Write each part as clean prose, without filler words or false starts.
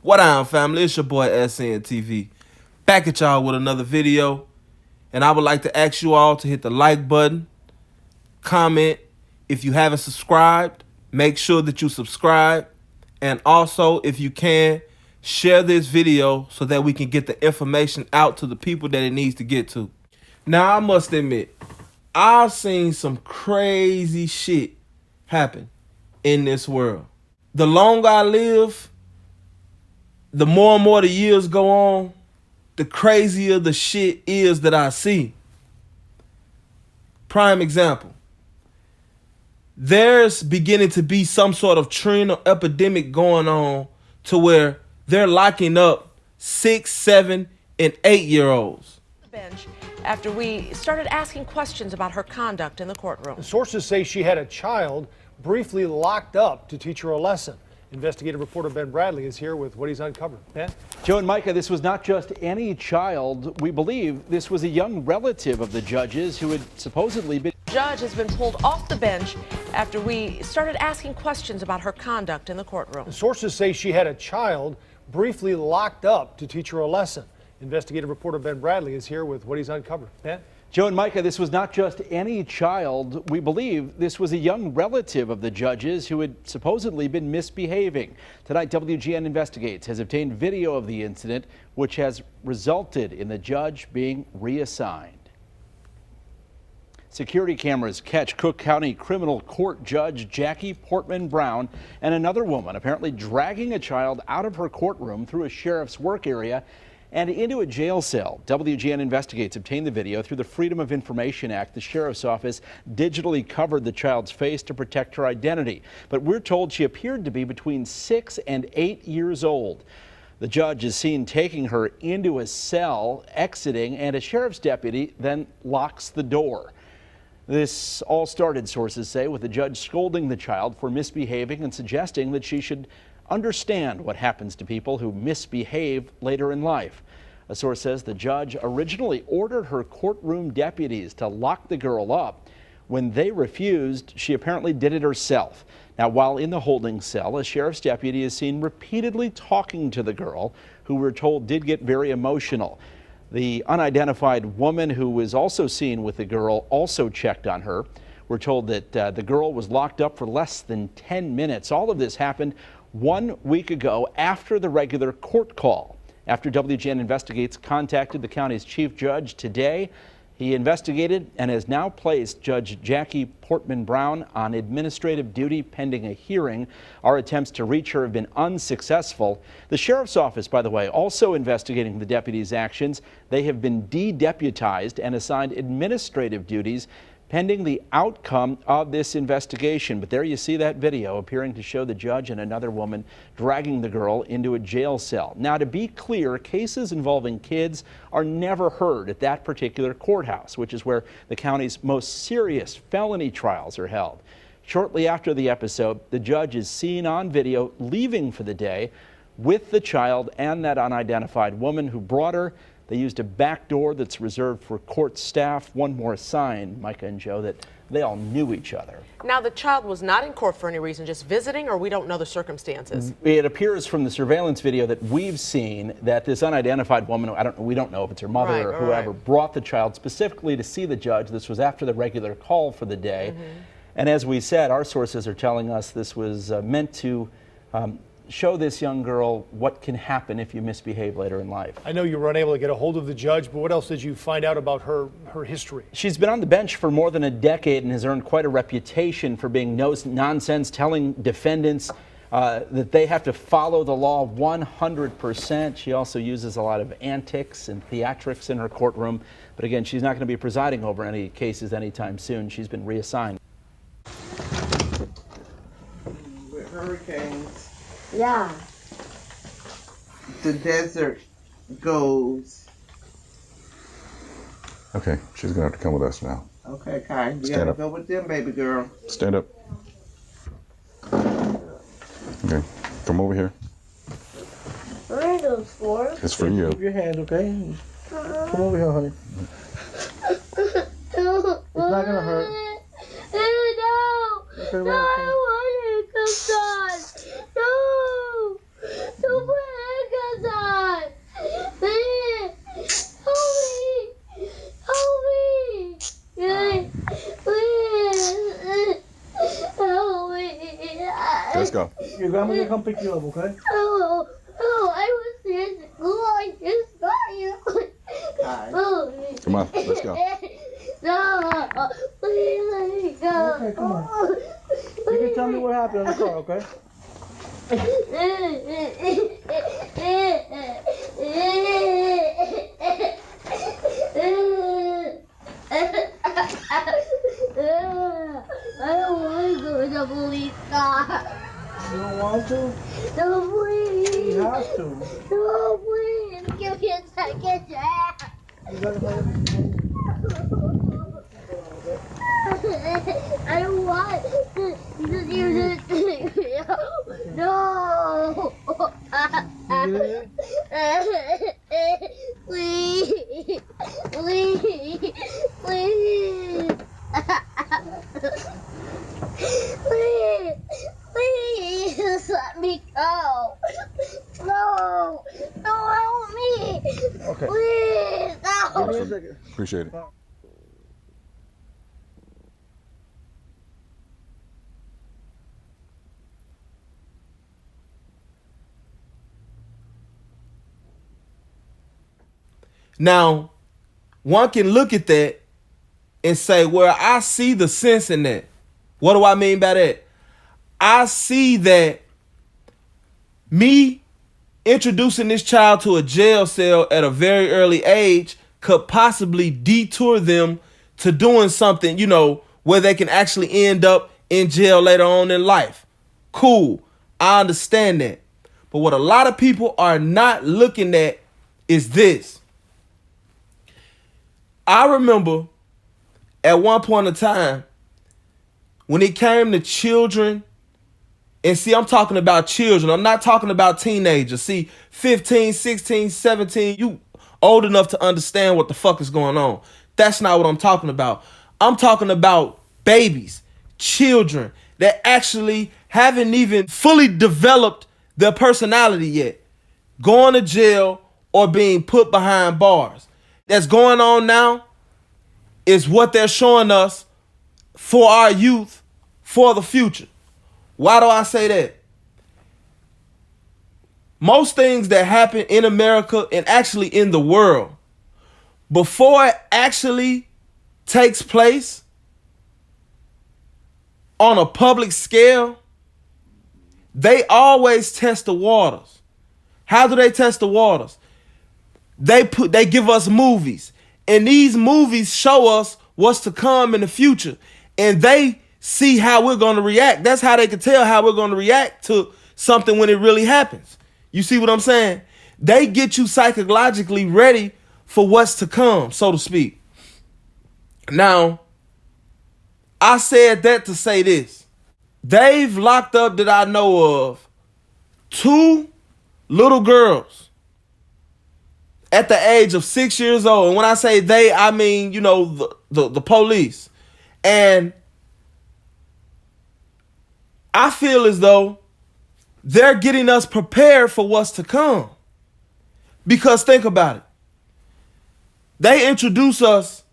What on, family? It's your boy SNTV. Back at y'all with another video. And I would like to ask you all to hit the like button, comment. If you haven't subscribed, make sure that you subscribe. And also, if you can, share this video so that we can get the information out to the people that it needs to get to. Now, I must admit, I've seen some crazy shit happen in this world. The longer I live, the more and more the years go on, the crazier the shit is that I see. Prime example. There's beginning to be some sort of trend or epidemic going on to where they're locking up 6, 7, and 8-year-olds. Bench after we started asking questions about her conduct in the courtroom. Sources say she had a child briefly locked up to teach her a lesson. Investigative reporter Ben Bradley is here with what he's uncovered. Ben? Joe and Micah, this was not just any child. We believe this was a young relative of the judge's who had supposedly been. The judge has been pulled off the bench after we started asking questions about her conduct in the courtroom. Sources say she had a child briefly locked up to teach her a lesson. Investigative reporter Ben Bradley is here with what he's uncovered. Ben? Joe and Micah, this was not just any child. We believe this was a young relative of the judge's who had supposedly been misbehaving. Tonight, WGN Investigates has obtained video of the incident, which has resulted in the judge being reassigned. Security cameras catch Cook County Criminal Court Judge Jackie Portman Brown and another woman apparently dragging a child out of her courtroom through a sheriff's work area and into a jail cell. WGN Investigates obtained the video through the Freedom of Information Act. The sheriff's office digitally covered the child's face to protect her identity, but we're told she appeared to be between 6 and 8 years old. The judge is seen taking her into a cell, exiting, and a sheriff's deputy then locks the door. This all started, sources say, with the judge scolding the child for misbehaving and suggesting that she should understand what happens to people who misbehave later in life. A source says the judge originally ordered her courtroom deputies to lock the girl up. When they refused, she apparently did it herself. Now, while in the holding cell, a sheriff's deputy is seen repeatedly talking to the girl, who we're told did get very emotional. The unidentified woman who was also seen with the girl also checked on her. We're told that the girl was locked up for less than 10 minutes. All of this happened 1 week ago after the regular court call. After WGN Investigates contacted the county's chief judge today, he investigated and has now placed Judge Jackie Portman Brown on administrative duty pending a hearing. Our attempts to reach her have been unsuccessful. The sheriff's office, by the way, also investigating the deputy's actions. They have been de-deputized and assigned administrative duties pending the outcome of this investigation. But there you see that video appearing to show the judge and another woman dragging the girl into a jail cell. Now, to be clear, cases involving kids are never heard at that particular courthouse, which is where the county's most serious felony trials are held. Shortly after the episode, the judge is seen on video leaving for the day with the child and that unidentified woman who brought her. They used a back door that's reserved for court staff. One more sign, Micah and Joe, that they all knew each other. Now, the child was not in court for any reason, just visiting, or we don't know the circumstances? It appears from the surveillance video that we've seen that this unidentified woman, we don't know if it's her mother or whoever, brought the child specifically to see the judge. This was after the regular call for the day. And as we said, our sources are telling us this was meant to show this young girl what can happen if you misbehave later in life. I know you were unable to get a hold of the judge, but what else did you find out about her history? She's been on the bench for more than a decade and has earned quite a reputation for being no-nonsense, telling defendants that they have to follow the law 100%. She also uses a lot of antics and theatrics in her courtroom. But again, she's not going to be presiding over any cases anytime soon. She's been reassigned. With hurricanes. Yeah. The desert goes. Okay, she's gonna have to come with us now. Okay, Kai, you Stand gotta up. go with them, baby girl. Stand up. Okay, come over here. What are those for? It's for you. Keep your hand, okay? Come over here, honey. It's not gonna hurt. No! Okay, No, I don't want it. Come on! No! Don't put grandma's gonna come pick you up, okay? Oh, I was in school. I just got you. Come on, let's go. No, please let me go. Okay, come on. You can tell me what happened in the car, okay? I don't want to go to the police car. You don't want to? No, please. You have to. No, please. Give me a second chance. You gotta find I don't want to do this. No. Please. Please. Please. Please. Please let me go. No. Don't help me. Okay. Please. No. Give me a second. Appreciate it. Now, one can look at that and say, well, I see the sense in that. What do I mean by that? I see that me introducing this child to a jail cell at a very early age could possibly detour them to doing something, you know, where they can actually end up in jail later on in life. Cool. I understand that. But what a lot of people are not looking at is this. I remember at one point in time when it came to children, and see, I'm talking about children. I'm not talking about teenagers. See, 15, 16, 17, you old enough to understand what the fuck is going on. That's not what I'm talking about. I'm talking about babies, children that actually haven't even fully developed their personality yet, going to jail or being put behind bars. That's going on now is what they're showing us for our youth, for the future. Why do I say that? Most things that happen in America and actually in the world, before it actually takes place on a public scale, they always test the waters. How do they test the waters? They give us movies, and these movies show us what's to come in the future, and they see how we're going to react. That's how they can tell how we're going to react to something when it really happens. You see what I'm saying? They get you psychologically ready for what's to come, so to speak. Now, I said that to say this. They've locked up, that I know of, 2 little girls at the age of 6 years old. And when I say they, I mean, you know, the police. And I feel as though they're getting us prepared for what's to come. Because think about it. They introduce us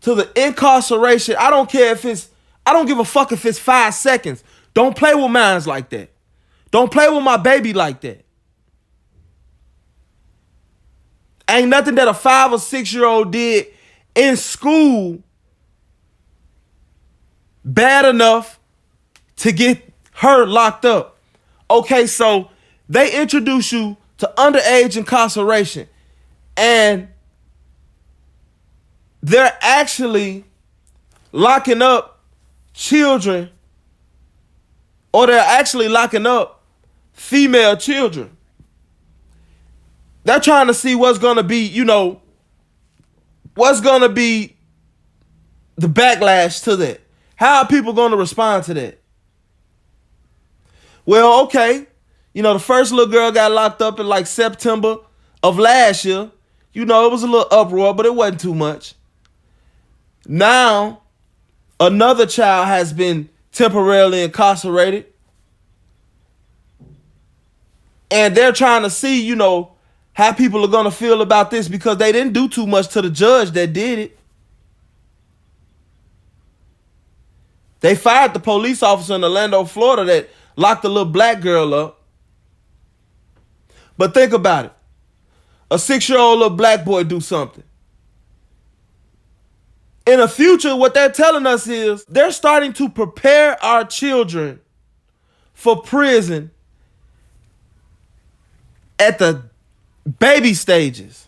to the incarceration. I don't give a fuck if it's 5 seconds. Don't play with minds like that. Don't play with my baby like that. Ain't nothing that a 5 or 6 year old did in school bad enough to get her locked up. Okay, so they introduce you to underage incarceration, and they're actually locking up children, or they're actually locking up female children. They're trying to see what's going to be, you know, what's going to be the backlash to that. How are people going to respond to that? Well, okay. You know, the first little girl got locked up in like September of last year. You know, it was a little uproar, but it wasn't too much. Now, another child has been temporarily incarcerated. And they're trying to see, you know, how people are going to feel about this, because they didn't do too much to the judge that did it. They fired the police officer in Orlando, Florida that locked the little black girl up. But think about it. A 6-year-old little black boy do something. In the future, what they're telling us is they're starting to prepare our children for prison at the baby stages.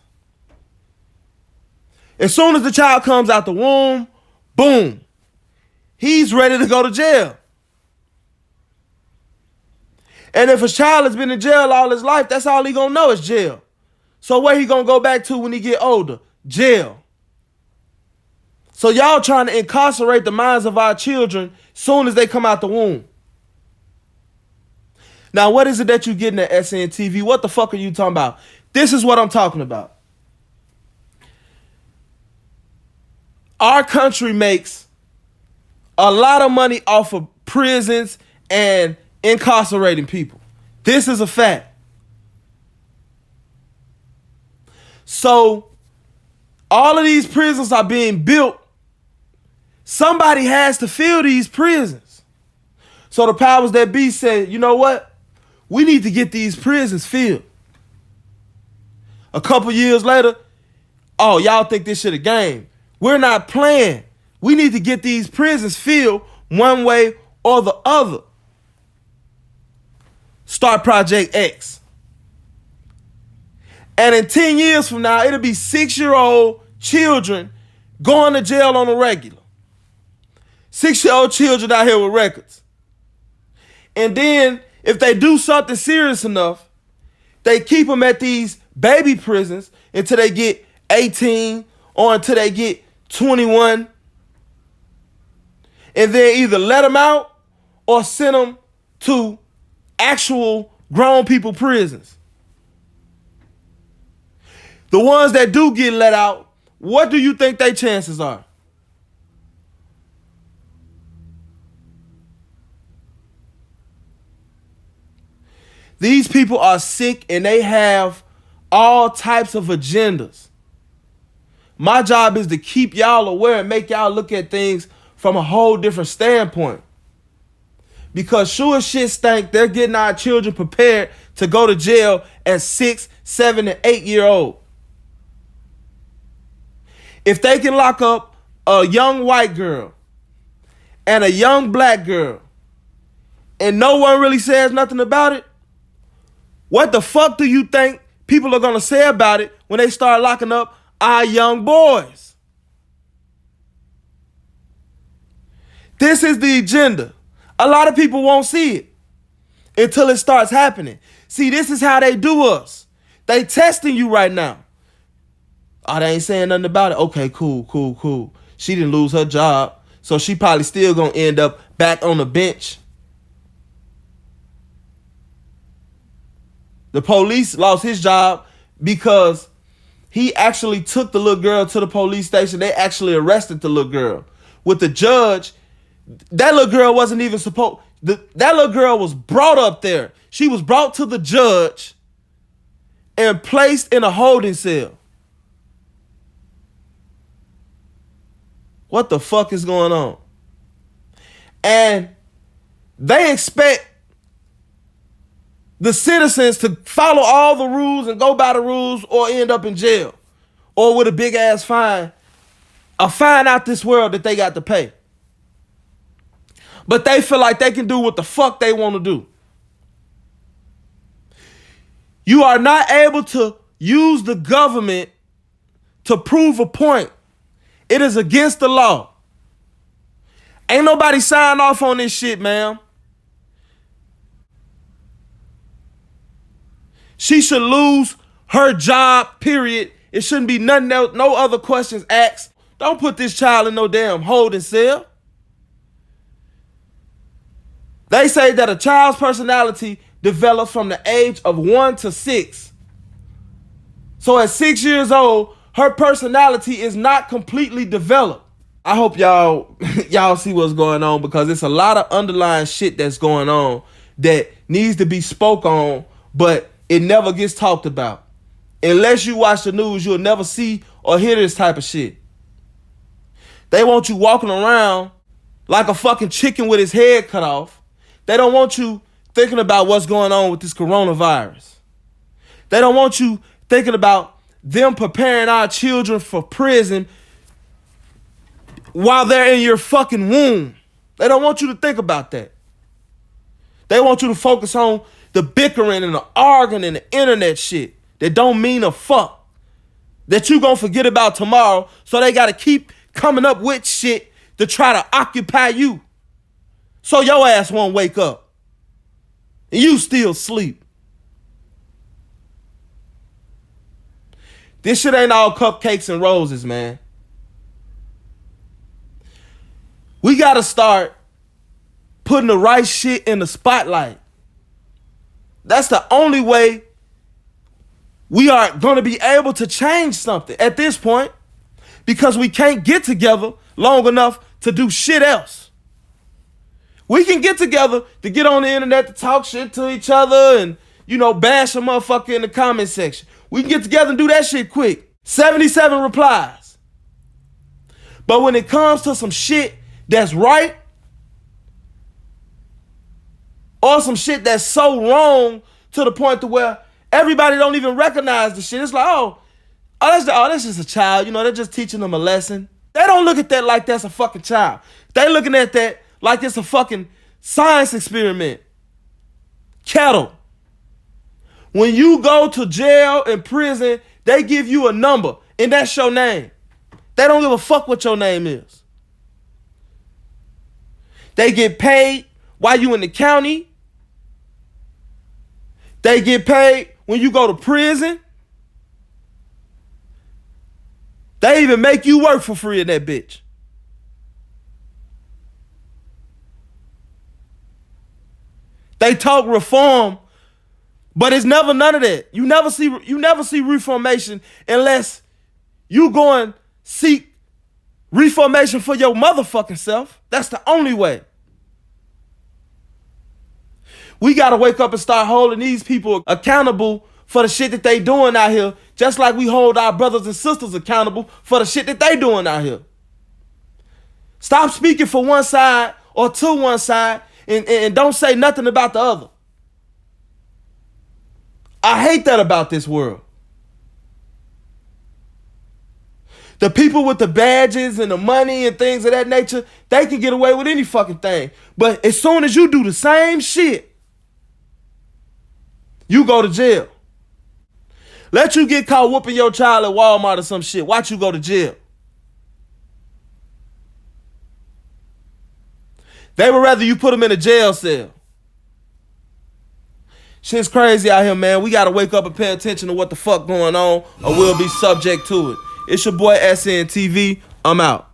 As soon as the child comes out the womb, boom, he's ready to go to jail. And if a child has been in jail all his life, that's all he gonna know is jail. So where he gonna go back to when he get older? Jail. So y'all trying to incarcerate the minds of our children soon as they come out the womb. Now, what is it that you getting at SNTV? What the fuck are you talking about? This is what I'm talking about. Our country makes a lot of money off of prisons and incarcerating people. This is a fact. So all of these prisons are being built. Somebody has to fill these prisons. So the powers that be said, you know what? We need to get these prisons filled. A couple years later, oh, y'all think this shit a game. We're not playing. We need to get these prisons filled one way or the other. Start Project X. And in 10 years from now, it'll be 6-year-old children going to jail on a regular. 6-year-old children out here with records. And then if they do something serious enough, they keep them at these baby prisons until they get 18 or until they get 21. And then either let them out or send them to actual grown people prisons. The ones that do get let out, what do you think their chances are? These people are sick and they have all types of agendas. My job is to keep y'all aware and make y'all look at things from a whole different standpoint. Because sure as shit stank, they're getting our children prepared to go to jail at 6, 7, and 8-year-old. If they can lock up a young white girl and a young black girl and no one really says nothing about it, what the fuck do you think people are gonna say about it when they start locking up our young boys? This is the agenda. A lot of people won't see it until it starts happening. See, this is how they do us. They testing you right now. Oh, they ain't saying nothing about it. Okay, cool. She didn't lose her job, so she probably still gonna end up back on the bench. The police lost his job because he actually took the little girl to the police station. They actually arrested the little girl. With the judge, that little girl wasn't even supposed... That little girl was brought up there. She was brought to the judge and placed in a holding cell. What the fuck is going on? And they expect the citizens to follow all the rules and go by the rules or end up in jail or with a big ass fine, a fine out this world that they got to pay. But they feel like they can do what the fuck they want to do. You are not able to use the government to prove a point. It is against the law. Ain't nobody signed off on this shit, ma'am. She should lose her job, period. It shouldn't be nothing else, no other questions asked. Don't put this child in no damn holding cell. They say that a child's personality develops from the age of 1 to 6. So at 6 years old, her personality is not completely developed. I hope y'all see what's going on, because it's a lot of underlying shit that's going on that needs to be spoke on, but it never gets talked about. Unless you watch the news, you'll never see or hear this type of shit. They want you walking around like a fucking chicken with his head cut off. They don't want you thinking about what's going on with this coronavirus. They don't want you thinking about them preparing our children for prison while they're in your fucking womb. They don't want you to think about that. They want you to focus on the bickering and the arguing and the internet shit that don't mean a fuck, that you gonna forget about tomorrow, so they gotta keep coming up with shit to try to occupy you, so your ass won't wake up and you still sleep. This shit ain't all cupcakes and roses, man. We gotta start putting the right shit in the spotlight. That's the only way we are gonna be able to change something at this point, because we can't get together long enough to do shit else. We can get together to get on the internet to talk shit to each other and, you know, bash a motherfucker in the comment section. We can get together and do that shit quick. 77 replies. But when it comes to some shit that's right, or some shit that's so wrong to the point to where everybody don't even recognize the shit. It's like, that's just a child. You know, they're just teaching them a lesson. They don't look at that like that's a fucking child. They looking at that like it's a fucking science experiment. Kettle. When you go to jail and prison, they give you a number, and that's your name. They don't give a fuck what your name is. They get paid while you in the county. They get paid when you go to prison. They even make you work for free in that bitch. They talk reform, but it's never none of that. You never see reformation unless you go and seek reformation for your motherfucking self. That's the only way. We got to wake up and start holding these people accountable for the shit that they doing out here, just like we hold our brothers and sisters accountable for the shit that they doing out here. Stop speaking for one side or to one side and don't say nothing about the other. I hate that about this world. The people with the badges and the money and things of that nature, they can get away with any fucking thing. But as soon as you do the same shit, you go to jail. Let you get caught whooping your child at Walmart or some shit. Watch you go to jail. They would rather you put them in a jail cell. Shit's crazy out here, man. We gotta wake up and pay attention to what the fuck going on, or we'll be subject to it. It's your boy SNTV. I'm out.